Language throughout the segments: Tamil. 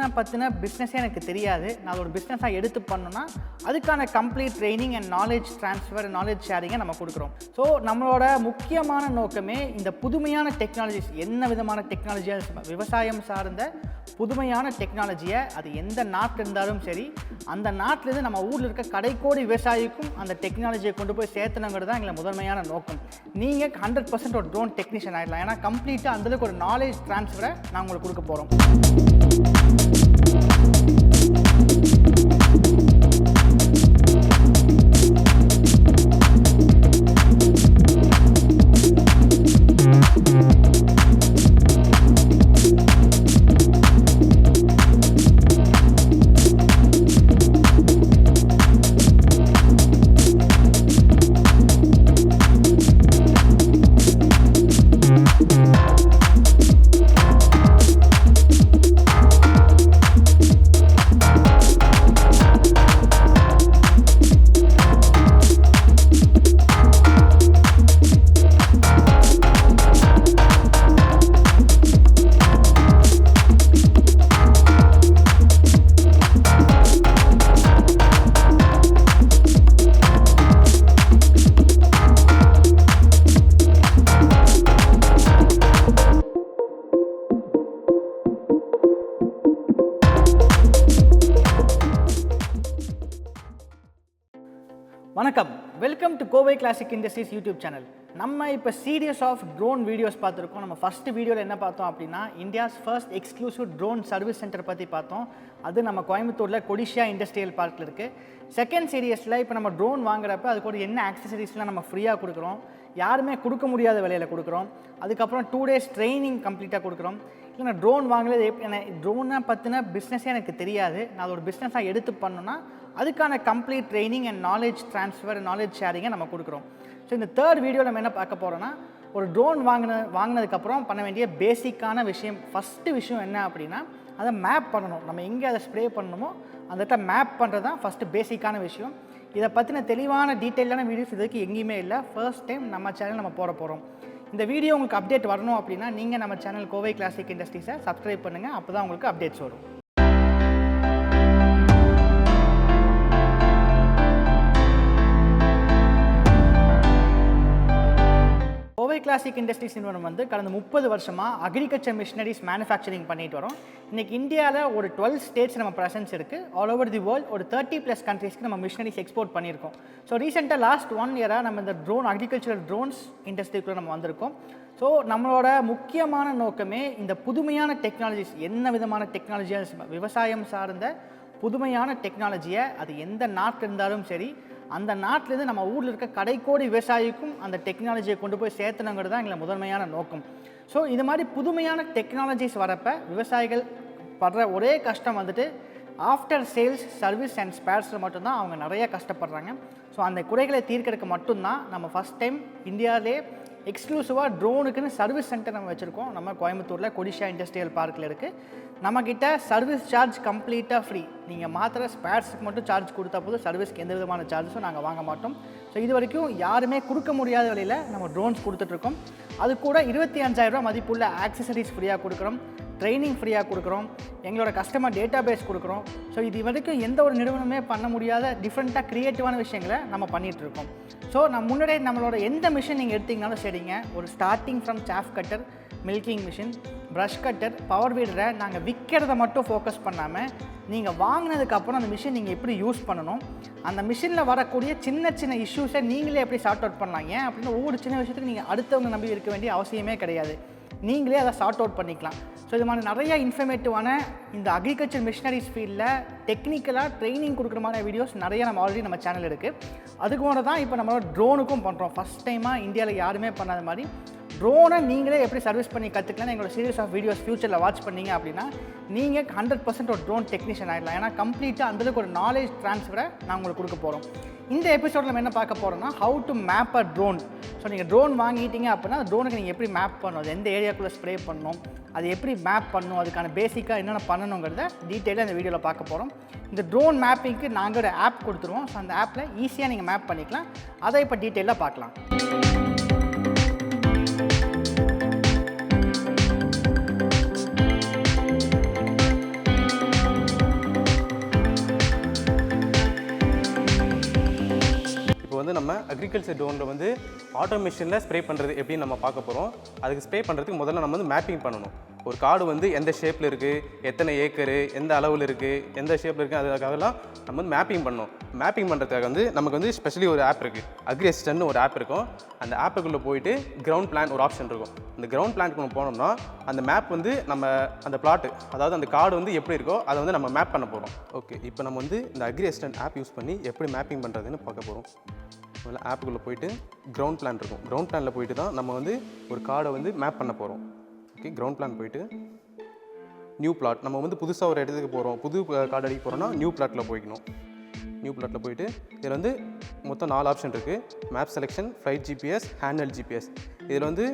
ட்ரோனை பற்றின பிஸ்னஸே எனக்கு தெரியாது. நான் ஒரு பிஸ்னஸாக எடுத்து பண்ணணும்னா அதுக்கான complete training and knowledge transfer, knowledge ஷேரிங்கை நம்ம கொடுக்குறோம். ஸோ நம்மளோட முக்கியமான நோக்கமே இந்த புதுமையான டெக்னாலஜிஸ், என்ன விதமான டெக்னாலஜியாக, விவசாயம் சார்ந்த புதுமையான டெக்னாலஜியை அது எந்த நாட்டில் இருந்தாலும் சரி, அந்த நாட்டிலேருந்து நம்ம ஊரில் இருக்க கடைக்கோடி விவசாயிக்கும் அந்த டெக்னாலஜியை கொண்டு போய் சேர்த்தணுங்கிறது தான் எங்களை முதன்மையான நோக்கம். நீங்கள் 100% ஒரு ட்ரோன் டெக்னீஷியன் ஆகிடலாம். ஏன்னா கம்ப்ளீட்டாக அந்தளவுக்கு ஒரு நாலேஜ் ட்ரான்ஸ்ஃபரை நான் உங்களுக்கு கொடுக்க போகிறோம். வணக்கம், welcome to Kovai classic industries YouTube channel. நம்ம இப்போ சீரியஸ் ஆஃப் ட்ரோன் வீடியோஸ் பார்த்துருக்கோம். நம்ம ஃபஸ்ட்டு வீடியோவில் என்ன பார்த்தோம் அப்படின்னா, India's first exclusive drone service centre பற்றி பார்த்தோம். அது நம்ம கோயம்புத்தூரில் கொடிஷியா இண்டஸ்ட்ரியல் பார்க்கில் இருக்குது. செகண்ட் சீரியஸில் இப்போ நம்ம ட்ரோன் வாங்குறப்ப அதுக்கு ஒரு என்ன ஆக்சசரிஸ்லாம் நம்ம ஃப்ரீயாக கொடுக்குறோம், யாருமே கொடுக்க முடியாத விலையில் கொடுக்குறோம். அதுக்கப்புறம் 2 days ட்ரைனிங் கம்ப்ளீட்டாக கொடுக்குறோம். இல்லை நான் ட்ரோன் வாங்குறது ட்ரோனை பற்றின பிஸ்னஸே எனக்கு தெரியாது, நான் அது ஒரு பிஸ்னஸாக எடுத்து பண்ணணும்னா அதுக்கான complete training and knowledge transfer, knowledge ஷேரிங்கை நம்ம கொடுக்குறோம். ஸோ இந்த தேர்ட் வீடியோ நம்ம என்ன பார்க்க போகிறோன்னா, ஒரு ட்ரோன் வாங்கினதுக்கப்புறம் பண்ண வேண்டிய பேசிக்கான விஷயம். ஃபஸ்ட்டு விஷயம் என்ன அப்படின்னா, அதை மேப் பண்ணணும். நம்ம எங்கே அதை ஸ்ப்ரே பண்ணணுமோ அந்த இடத்துல மேப் பண்ணுறது தான் ஃபஸ்ட்டு பேசிக்கான விஷயம். இதை பற்றின தெளிவான டீட்டெயிலான வீடியோஸ் இதுக்கு எங்கேயுமே இல்லை. ஃபர்ஸ்ட் டைம் நம்ம சேனல் நம்ம போட போகிறோம். இந்த வீடியோ உங்களுக்கு அப்டேட் வரணும் அப்படின்னா நீங்கள் நம்ம சேனல் கோவை கிளாசிக் இண்டஸ்ட்ரீஸை சப்ஸ்கிரைப் பண்ணுங்கள். அப்போ தான் உங்களுக்கு அப்டேட்ஸ் வரும். கோவை கிளாசிக் இண்டஸ்ட்ரீஸ் நிறுவனம் வந்து கடந்த 30 வருஷமாக அக்ரிகல்ச்சர் மிஷினரிஸ் மேனுஃபேக்சரிங் பண்ணிட்டு வரோம். இன்றைக்கி இந்தியாவில் ஒரு 12 ஸ்டேட்ஸ் நம்ம ப்ரெசன்ஸ் இருக்குது. ஆல் ஓவர் தி வேர்ல்டு ஒரு 30+ கண்ட்ரீஸ்க்கு நம்ம மிஷினரிஸ் எக்ஸ்போர்ட் பண்ணியிருக்கோம். ஸோ ரீசெண்டாக லாஸ்ட் 1 year நம்ம இந்த அக்ரிகல்ச்சரல் ட்ரோன்ஸ் இண்டஸ்ட்ரிக்குள்ளே நம்ம வந்திருக்கோம். ஸோ நம்மளோட முக்கியமான நோக்கமே இந்த புதுமையான டெக்னாலஜிஸ், என்ன விதமான டெக்னாலஜியாக, விவசாயம் சார்ந்த புதுமையான டெக்னாலஜியை அது எந்த நாட்டில் இருந்தாலும் சரி, அந்த நாட்டிலேருந்து நம்ம ஊரில் இருக்க கடைக்கோடி விவசாயிக்கும் அந்த டெக்னாலஜியை கொண்டு போய் சேர்த்தணுங்கிறது தான் எங்களை முதன்மையான நோக்கம். ஸோ இது மாதிரி புதுமையான டெக்னாலஜிஸ் வரப்போ விவசாயிகள் படுற ஒரே கஷ்டம் வந்துட்டு ஆஃப்டர் சேல்ஸ் சர்வீஸ் அண்ட் ஸ்பேர்ஸில் மட்டும்தான் அவங்க நிறைய கஷ்டப்படுறாங்க. ஸோ அந்த குறைகளை தீர்க்கிறதுக்கு மட்டும்தான் நம்ம ஃபஸ்ட் டைம் இந்தியாவிலே எக்ஸ்க்ளூசிவாக ட்ரோனுக்குன்னு சர்வீஸ் சென்டர் நம்ம வச்சுருக்கோம். நம்ம கோயம்புத்தூரில் கொடிஷியா இண்டஸ்ட்ரியல் பார்க்கில் இருக்குது. நம்மக்கிட்ட சர்வீஸ் சார்ஜ் கம்ப்ளீட்டாக ஃப்ரீ. நீங்கள் மாத்திர ஸ்பேர்ஸுக்கு மட்டும் சார்ஜ் கொடுத்தா போதும், சர்வீஸ்க்கு எந்த விதமான சார்ஜஸும் நாங்கள் வாங்க மாட்டோம். ஸோ இது வரைக்கும் யாருமே கொடுக்க முடியாத விலையில் நம்ம ட்ரோன்ஸ் கொடுத்துட்ருக்கோம். அது கூட 25,000 ரூபா மதிப்புள்ள ஆக்சசரிஸ் ஃப்ரீயாக கொடுக்குறோம், ட்ரைனிங் ஃப்ரீயாக கொடுக்குறோம், எங்களோட கஸ்டமர் டேட்டா பேஸ் கொடுக்குறோம். ஸோ இது வரைக்கும் எந்த ஒரு நிறுவனமே பண்ண முடியாத டிஃப்ரெண்ட்டாக க்ரியேட்டிவான விஷயங்களை நம்ம பண்ணிகிட்ருக்கோம். ஸோ முன்னாடியே நம்மளோட எந்த மிஷின் நீங்கள் எடுத்திங்கனாலும் சரிங்க, ஒரு starting from chaff cutter, milking machine, brush cutter, power வீடரை நாங்கள் விற்கிறத மட்டும் ஃபோக்கஸ் பண்ணாமல் நீங்கள் வாங்கினதுக்கப்புறம் அந்த மிஷின் நீங்கள் எப்படி யூஸ் பண்ணணும், அந்த மிஷினில் வரக்கூடிய சின்ன சின்ன இஷ்யூஸை நீங்களே எப்படி சார்ட் அவுட் பண்ணலாம். ஏன் அப்படின்னு ஒவ்வொரு சின்ன விஷயத்துக்கு நீங்கள் அடுத்தவங்க நம்பி இருக்க வேண்டிய அவசியமே கிடையாது, நீங்களே அதை சார்ட் அவுட் பண்ணிக்கலாம். ஸோ இது மாதிரி நிறைய இன்ஃபர்மேட்டிவான இந்த அக்ரிகல்ச்சர் மிஷினரிஸ் ஃபீல்டில் டெக்னிக்கலாக ட்ரைனிங் கொடுக்குற மாதிரி வீடியோஸ் நிறைய நம்ம ஆல்ரெடி நம்ம சேனல் இருக்குது. அதுக்கு மேலே தான் இப்போ நம்மளோட ட்ரோனுக்கும் பண்ணுறோம். ஃபஸ்ட் டைமாக இந்தியாவில் யாருமே பண்ணாத மாதிரி ட்ரோனை நீங்களே எப்படி சர்வீஸ் பண்ணி கற்றுக்கலாம்னு எங்களோட சீரியஸ் ஆஃப் வீடியோஸ் ஃபியூச்சரில் வாட்ச் பண்ணிங்க அப்படின்னா நீங்கள் 100% ஒரு ட்ரோன் டெக்னீஷியன் ஆகிடலாம். ஏன்னா கம்ப்ளீட்டாக அந்தளவுக்கு ஒரு நாலேஜ் ட்ரான்ஸ்ஃபரை நான் உங்களுக்கு கொடுக்க போகிறோம். இந்த எபிசோடில் நம்ம என்ன பார்க்க போகிறோம்னா, how to map a drone. So நீங்கள் ட்ரோன் வாங்கிட்டீங்க அப்படின்னா அந்த ட்ரோனுக்கு நீங்கள் எப்படி மேப் பண்ணணும், அது எந்த ஏரியாக்குள்ளே ஸ்ப்ரே பண்ணணும், அது எப்படி மேப் பண்ணணும், அதுக்கான பேசிக்காக என்னென்ன பண்ணணுங்கிறத டீட்டெயிலாக இந்த வீடியோவில் பார்க்க போகிறோம். இந்த ட்ரோன் மேப்பிங்க்கு நாங்கள் ஒரு ஆப் கொடுத்துருவோம். ஸோ அந்த ஆப்பில் ஈஸியாக நீங்கள் மேப் பண்ணிக்கலாம். அதை இப்போ டீட்டெயிலாக பார்க்கலாம். வந்து நம்ம அக்ரிகல்ச்சர் ட்ரோனில் வந்து ஆட்டோமேஷனில் ஸ்ப்ரே பண்ணுறது எப்படின்னு நம்ம பார்க்க போகிறோம். அதுக்கு ஸ்ப்ரே பண்ணுறதுக்கு முதல்ல நம்ம வந்து மேப்பிங் பண்ணணும். ஒரு காடு வந்து எந்த ஷேப்பில் இருக்குது, எத்தனை ஏக்கரு, எந்த அளவில் இருக்குது, எந்த ஷேப்பில் இருக்குது, அதுக்காகலாம் நம்ம வந்து மேப்பிங் பண்ணணும். மேப்பிங் பண்ணுறதுக்காக வந்து நமக்கு வந்து ஸ்பெஷலி ஒரு ஆப் இருக்குது, 𝗓𝗏 ஒரு ஆப் இருக்கும். அந்த ஆப்புக்குள்ளே போயிட்டு கிரவுண்ட் பிளான் ஒரு ஆப்ஷன் இருக்கும். அந்த கிரவுண்ட் பிளான்க்கு போனோம்னா அந்த மேப் வந்து நம்ம அந்த பிளாட்டு, அதாவது அந்த காடு வந்து எப்படி இருக்கோ அதை வந்து நம்ம மேப் பண்ண போகிறோம். ஓகே, இப்போ நம்ம வந்து இந்த 𝗓𝗏 ஆப் யூஸ் பண்ணி எப்படி மேப்பிங் பண்ணுறதுன்னு பார்க்க போகிறோம். முதல்ல ஆப்புக்குள்ளே போயிட்டு கிரவுண்ட் பிளான் இருக்கும். கிரவுண்ட் பிளானில் போயிட்டு தான் நம்ம வந்து ஒரு காடை வந்து மேப் பண்ண போகிறோம். ஓகே, கிரவுண்ட் பிளான் போயிட்டு நியூ பிளாட், நம்ம வந்து புதுசாக ஒரு இடத்துக்கு போகிறோம், புது கார்டு அடிக்க போகிறோம்னா நியூ பிளாட்டில் போய்க்கணும். நியூ பிளாட்டில் போயிட்டு இதில் வந்து மொத்தம் 4 ஆப்ஷன் இருக்குது. Map selection, flight GPS, handle GPS. இதில் வந்து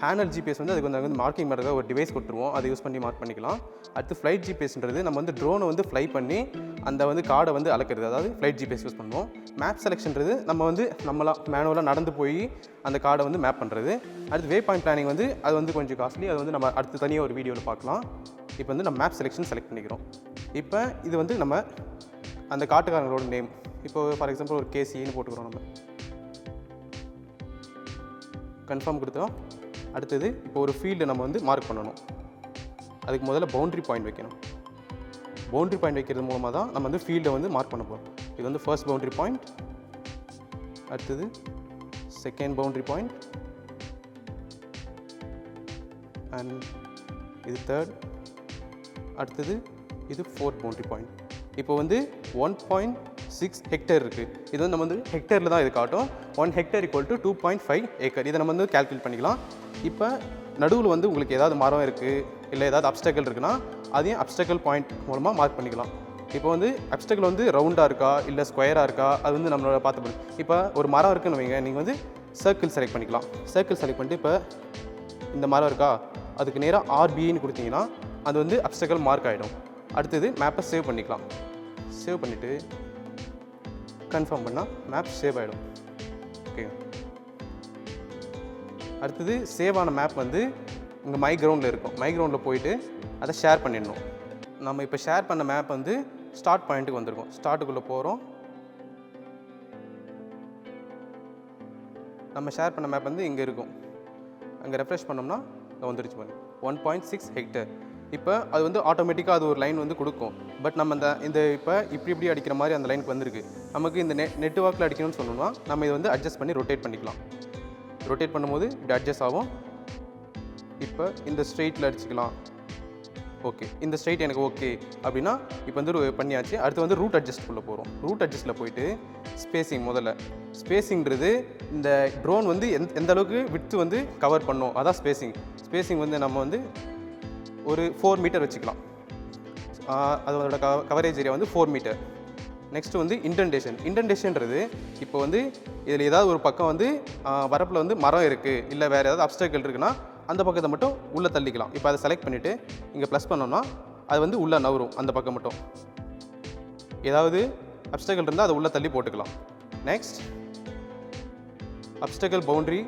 ஹேண்டல் ஜிபிஎஸ் வந்து அதுக்கு வந்து மார்க்கிங் பண்ணுறதுக்காக ஒரு டிவைஸ் கொடுத்துருவோம், அதை யூஸ் பண்ணி மார்க் பண்ணிக்கலாம். அடுத்து ஃப்ளைட் ஜிபிஎஸ்ன்றது நம்ம வந்து ட்ரோனை வந்து ஃப்ளை பண்ணி அந்த வந்து காடை வந்து அளக்கிறது, அதாவது ஃப்ளைட் ஜிபிஎஸ் யூஸ் பண்ணுவோம். மேப் செலெக்ஷன்றது நம்ம வந்து நம்மளாம் மேனுவலாக நடந்து போய் அந்த காடை வந்து மேப் பண்ணுறது. அடுத்து வே பாயிண்ட் பிளானிங் வந்து அது வந்து கொஞ்சம் காஸ்ட்லி, அது வந்து நம்ம அடுத்து தனியாக ஒரு வீடியோவில் பார்க்கலாம். இப்போ வந்து நம்ம மேப் செலெக்ஷன் செலக்ட் பண்ணிக்கிறோம். இப்போ இது வந்து நம்ம அந்த காட்டுக்காரங்களோட நேம், இப்போ ஃபார் எக்ஸாம்பிள் ஒரு 𝗙𝗍 போட்டுக்கிறோம். நம்ம கன்ஃபார்ம் கொடுத்தோம். அடுத்தது இப்போ ஒரு ஃபீல்டு நம்ம வந்து மார்க் பண்ணணும். அதுக்கு முதல்ல பவுண்ட்ரி பாயிண்ட் வைக்கணும். பவுண்ட்ரி பாயிண்ட் வைக்கிறது மூலமாக தான் நம்ம வந்து ஃபீல்டை வந்து மார்க் பண்ண போகிறோம். இது வந்து ஃபர்ஸ்ட் பவுண்ட்ரி பாயிண்ட், அடுத்தது செகண்ட் பவுண்ட்ரி பாயிண்ட், அண்ட் இது தேர்ட், அடுத்தது இது ஃபோர்த் பவுண்ட்ரி பாயிண்ட். இப்போ வந்து 1.6 ஹெக்டேர் இருக்குது. இது வந்து நம்ம வந்து ஹெக்டேரில் தான் இது காட்டும். 1 ஹெக்டேர் = 2.5 ஏக்கர். இதை நம்ம வந்து கால்குலேட் பண்ணிக்கலாம். இப்போ நடுவில் வந்து உங்களுக்கு ஏதாவது மரம் இருக்குது, இல்லை ஏதாவது அப்ஸ்டக்கல் இருக்குன்னா அதையும் அப்ஸ்டக்கல் பாயிண்ட் மூலமாக மார்க் பண்ணிக்கலாம். இப்போ வந்து அப்ஸ்டக்கல் வந்து ரவுண்டாக இருக்கா இல்லை ஸ்கொயராக இருக்கா, அது வந்து நம்மளோட பார்த்து. இப்போ ஒரு மரம் இருக்குன்னு வைங்க, நீங்கள் வந்து சர்க்கிள் செலக்ட் பண்ணிக்கலாம். சர்க்கிள் செலக்ட் பண்ணிட்டு இப்போ இந்த மரம் இருக்கா, அதுக்கு நேராக RBன்னு கொடுத்தீங்கன்னா அது வந்து அப்ஸ்டக்கல் மார்க் ஆகிடும். அடுத்தது மேப்பை சேவ் பண்ணிக்கலாம். சேவ் பண்ணிவிட்டு கன்ஃபார்ம் பண்ணால் மேப் சேவ் ஆகிடும். ஓகே, அடுத்தது சேவ் ஆன மேப் வந்து இங்கே மை கிரவுண்டில் இருக்கும். மை கிரவுண்டில் போயிட்டு அதை ஷேர் பண்ணிடணும். நம்ம இப்போ ஷேர் பண்ண மேப் வந்து ஸ்டார்ட் பாயிண்ட்டுக்கு வந்திருக்கோம். ஸ்டார்ட்டுக்குள்ளே போகிறோம். நம்ம ஷேர் பண்ண மேப் வந்து இங்கே இருக்கும். அங்கே ரெஃப்ரெஷ் பண்ணோம்னா இங்கே வந்துருச்சு பாருங்க, 1.6 ஹெக்டேர். இப்போ அது வந்து ஆட்டோமேட்டிக்காக அது ஒரு லைன் வந்து கொடுக்கும். பட் நம்ம இந்த இப்போ இப்படி அடிக்கிற மாதிரி அந்த லைனுக்கு வந்திருக்கு. நமக்கு இந்த நெட்வொர்க்கில் அடிக்கணும்னு சொன்னோம்னா நம்ம இதை வந்து அட்ஜஸ்ட் பண்ணி ரொட்டேட் பண்ணிக்கலாம். ரொட்டேட் பண்ணும்போது இப்படி அட்ஜஸ்ட் ஆகும். இப்போ இந்த ஸ்ட்ரெயிட்டில் அடிச்சுக்கலாம். ஓகே, இந்த ஸ்ட்ரெயிட் எனக்கு ஓகே அப்படின்னா இப்போ வந்து பண்ணியாச்சு. அடுத்து வந்து ரூட் அட்ஜஸ்ட்குள்ளே போகிறோம். ரூட் அட்ஜஸ்ட்டில் போயிட்டு ஸ்பேசிங், முதல்ல ஸ்பேசிங்கிறது இந்த ட்ரோன் வந்து எந்த அளவுக்கு விட்த்து வந்து கவர் பண்ணும், அதான் ஸ்பேசிங். ஸ்பேசிங் வந்து நம்ம வந்து ஒரு 4 மீட்டர் வச்சுக்கலாம். அதோட கவரேஜ் ஏரியா வந்து 4 மீட்டர். நெக்ஸ்ட்டு வந்து இன்டென்டேஷன்றது இப்போ வந்து இதில் ஏதாவது ஒரு பக்கம் வந்து வரப்பில் வந்து மரம் இருக்குது, இல்லை வேறு ஏதாவது அப்ஸ்டக்கல் இருக்குன்னா அந்த பக்கத்தை மட்டும் உள்ளே தள்ளிக்கலாம். இப்போ அதை செலக்ட் பண்ணிவிட்டு இங்கே ப்ளஸ் பண்ணோம்னா அது வந்து உள்ளே நவரும். அந்த பக்கம் மட்டும் ஏதாவது அப்ஸ்டக்கல் இருந்தால் அதை உள்ளே தள்ளி போட்டுக்கலாம். Next obstacle boundary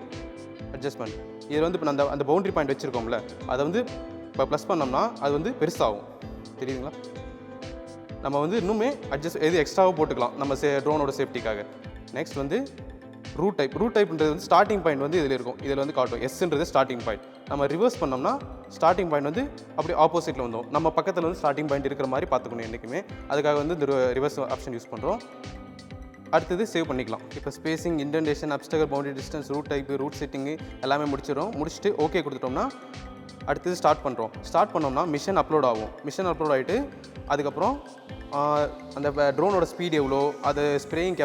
adjustment. இதில் வந்து இப்போ அந்த பவுண்ட்ரி பாயிண்ட் வச்சுருக்கோம்ல, அதை வந்து இப்போ ப்ளஸ் பண்ணோம்னா அது வந்து பெருசாகும். தெரியுதுங்களா? நம்ம வந்து இன்னுமே அட்ஜஸ்ட் எது எக்ஸ்ட்ராவாக போட்டுக்கலாம் நம்ம ட்ரோனோட சேஃப்டிக்காக. நெக்ஸ்ட் வந்து ரூட் டைப்ன்றது வந்து ஸ்டார்டிங் பாயிண்ட் வந்து இதில் இருக்கும். இதில் வந்து காட்டும் எஸ்ன்றது ஸ்டார்டிங் பாயிண்ட். நம்ம ரிவர்ஸ் பண்ணோம்னா ஸ்டார்டிங் பாயிண்ட் வந்து அப்படி ஆப்போசிட்டில் வந்தோம். நம்ம பக்கத்தில் வந்து ஸ்டார்டிங் பாயிண்ட் இருக்கிற மாதிரி பார்த்துக்கணும் என்றைக்குமே. அதுக்காக வந்து இந்த ரிவர்ஸ் ஆப்ஷன் யூஸ் பண்ணுறோம். அடுத்தது சேவ் பண்ணிக்கலாம். இப்போ spacing, indentation, obstacle, boundary distance, route type, route setting எல்லாமே முடிச்சுட்டு ஓகே கொடுத்துட்டோம்னா அடுத்தது ஸ்டார்ட் பண்ணுறோம். ஸ்டார்ட் பண்ணோம்னா மிஷன் அப்லோட் ஆகும். மிஷன் அப்லோட் ஆகிட்டு அதுக்கப்புறம் அந்த ட்ரோனோட ஸ்பீட் எவ்வளோ, அது ஸ்ப்ரேயிங்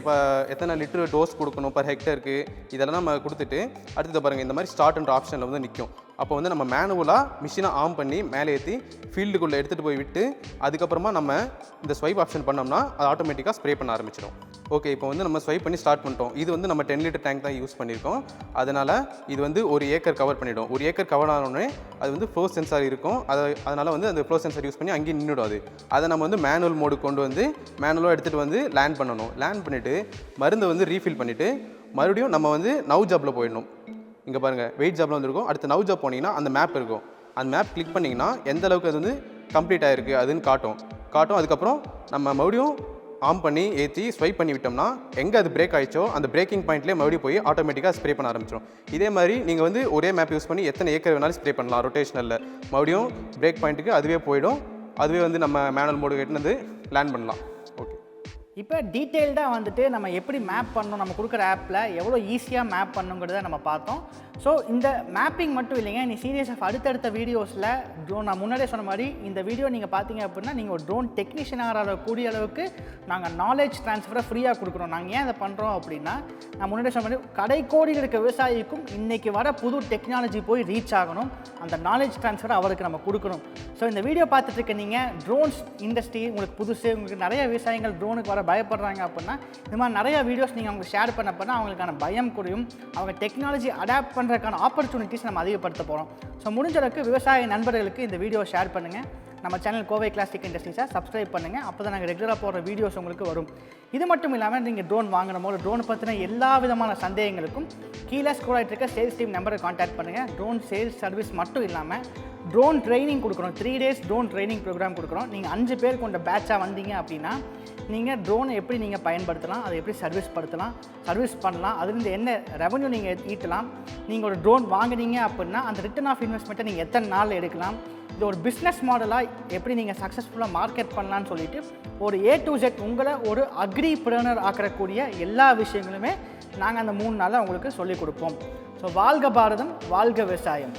எத்தனை லிட்டர் டோஸ் கொடுக்கணும் பர் ஹெக்டருக்கு, இதெல்லாம் நம்ம கொடுத்துட்டு அடுத்தது பாருங்கள் இந்த மாதிரி ஸ்டார்ட்ன்ற ஆப்ஷனில் வந்து நிற்கும். அப்போ வந்து நம்ம மேனுவலாக மிஷினை ஆன் பண்ணி மேலே ஏற்றி ஃபீல்டுக்குள்ளே எடுத்துகிட்டு போய் விட்டு அதுக்கப்புறமா நம்ம இந்த ஸ்வைப் ஆப்ஷன் பண்ணோம்னா அது ஆட்டோமேட்டிக்காக ஸ்ப்ரே பண்ண ஆரம்பிச்சிடும். ஓகே, இப்போ வந்து நம்ம ஸ்வைப் பண்ணி ஸ்டார்ட் பண்ணிட்டோம். இது வந்து நம்ம 10 லிட்டர் டேங்க் தான் யூஸ் பண்ணியிருக்கோம். அதனால் இது வந்து 1 ஏக்கர் கவர் பண்ணிவிடும். 1 ஏக்கர் கவர் ஆனோடனே அது வந்து ஃப்ளோ சென்சார் இருக்கும். அதனால் வந்து அந்த ஃப்ளோ சென்சார் யூஸ் பண்ணி அங்கேயே நின்றுடும். அதை நம்ம வந்து மேனுவல் மோடு கொண்டு வந்து மேனுவலாக எடுத்துகிட்டு வந்து லேண்ட் பண்ணணும். லேண்ட் பண்ணிவிட்டு மருந்தை வந்து ரீஃபில் பண்ணிவிட்டு மறுபடியும் நம்ம வந்து நவ் ஜாப்பில் போயிடணும். இங்கே பாருங்கள் வெயிட் ஜாப்பில் வந்துருக்கும். அடுத்து நவ் ஜாப் போனீங்கன்னா அந்த மேப் இருக்கும். அந்த மேப் கிளிக் பண்ணிங்கன்னா எந்த அளவுக்கு அது வந்து கம்ப்ளீட் ஆகிருக்கு அதுன்னு காட்டும். அதுக்கப்புறம் நம்ம மறுபடியும் ஆன் பண்ணி ஏற்றி ஸ்வைப் பண்ணி விட்டோம்னா எங்கே அது பிரேக் ஆயிடுச்சோ அந்த பிரேக்கிங் பாயிண்ட்லேயே மறுபடியும் போய் ஆட்டோமேட்டிக்காக ஸ்ப்ரே பண்ண ஆரம்பிச்சிடும். இதே மாதிரி நீங்கள் வந்து ஒரே மேப் யூஸ் பண்ணி எத்தனை ஏக்கர் வேணாலும் ஸ்ப்ரே பண்ணலாம் ரொட்டேஷனலில். மறுபடியும் பிரேக் பாயிண்ட்டுக்கு அதுவே போயிடும். அதுவே வந்து நம்ம மேனுவல் மோடு கட்டினது லேண்ட் பண்ணலாம். ஓகே, இப்போ டீட்டெயில்டாக வந்துட்டு நம்ம எப்படி மேப் பண்ணணும், நம்ம கொடுக்குற ஆப்பில் எவ்வளோ ஈஸியாக மேப் பண்ணுங்கிறத நம்ம பார்த்தோம். ஸோ இந்த மேப்பிங் மட்டும் இல்லைங்க, நீ சீரியஸ் ஆஃப் அடுத்தடுத்த வீடியோஸில் ட்ரோன் நான் முன்னாடியே சொன்ன மாதிரி இந்த வீடியோ நீங்கள் பார்த்தீங்க அப்படின்னா நீங்கள் ஒரு ட்ரோன் டெக்னீஷியன் ஆகிற கூடிய அளவுக்கு நாங்கள் நாலேஜ் ட்ரான்ஸ்ஃபரை ஃப்ரீயாக கொடுக்குறோம். நாங்கள் ஏன் இதை பண்ணுறோம் அப்படின்னா, நான் முன்னாடியே சொன்ன மாதிரி கடைக்கோடியில் இருக்க விவசாயிக்கும் இன்றைக்கி வர புது டெக்னாலஜி போய் ரீச் ஆகணும், அந்த நாலேஜ் ட்ரான்ஸ்ஃபரை அவருக்கு நம்ம கொடுக்கணும். ஸோ இந்த வீடியோ பார்த்துட்டு இருக்க நீங்கள் ட்ரோன்ஸ் இண்டஸ்ட்ரி உங்களுக்கு புதுசு, உங்களுக்கு நிறைய விவசாயிகள் ட்ரோனுக்கு வர பயப்படுறாங்க அப்படின்னா இந்த மாதிரி நிறைய வீடியோஸ் நீங்கள் அவங்க ஷேர் பண்ண அவங்களுக்கான பயம் குறையும், அவங்க டெக்னாலஜி அடாப்ட் பண்ணுறதுக்கான ஆப்பர்ச்சுனிட்டிஸ் நம்ம அதிகப்படுத்த போகிறோம். ஸோ முடிஞ்ச அளவுக்கு விவசாய நண்பர்களுக்கு இந்த வீடியோ ஷேர் பண்ணுங்கள். நம்ம சேனல் கோவை கிளாசிக் இண்டஸ்ட்ரீஸை சப்ஸ்கிரைப் பண்ணுங்கள். அப்போ தான் நாங்கள் ரெகுலராக போடுற வீடியோஸ் உங்களுக்கு வரும். இது மட்டும் இல்லாமல் நீங்கள் ட்ரோன் வாங்கணுமோ ட்ரோனை பற்றின எல்லா விதமான சந்தேகங்களுக்கும் கீழே ஸ்க்ரோல் ஆகிட்டு இருக்க சேல்ஸ் டீம் நம்பரை கான்டாக்ட் பண்ணுங்கள். ட்ரோன் சேல்ஸ் சர்வீஸ் மட்டும் இல்லாமல் ட்ரோன் ட்ரைனிங் கொடுக்குறோம். 3 days ட்ரோன் ட்ரைனிங் ப்ரோக்ராம் கொடுக்குறோம். நீங்கள் 5 பேர் கொண்ட பேட்சாக வந்தீங்க அப்படின்னா நீங்கள் ட்ரோனை எப்படி நீங்கள் பயன்படுத்தலாம், அதை எப்படி சர்வீஸ் பண்ணலாம், அதுலேருந்து என்ன ரெவன்யூ நீங்கள் ஈட்டலாம், நீங்கள் ஒரு ட்ரோன் வாங்குனீங்க அப்படின்னா அந்த ரிட்டர்ன் ஆஃப் இன்வெஸ்ட்மெண்ட்டை நீங்கள் எத்தனை நாள் எடுக்கலாம், இது ஒரு பிஸ்னஸ் மாடலாக எப்படி நீங்கள் சக்ஸஸ்ஃபுல்லாக மார்க்கெட் பண்ணலான்னு சொல்லிட்டு ஒரு A to Z உங்களை ஒரு அக்ரிப்ரனர் ஆக்கக்கூடிய எல்லா விஷயங்களுமே நாங்கள் அந்த 3 நாளில் உங்களுக்கு சொல்லிக் கொடுப்போம். ஸோ வாழ்க பாரதம், வாழ்க விவசாயம்.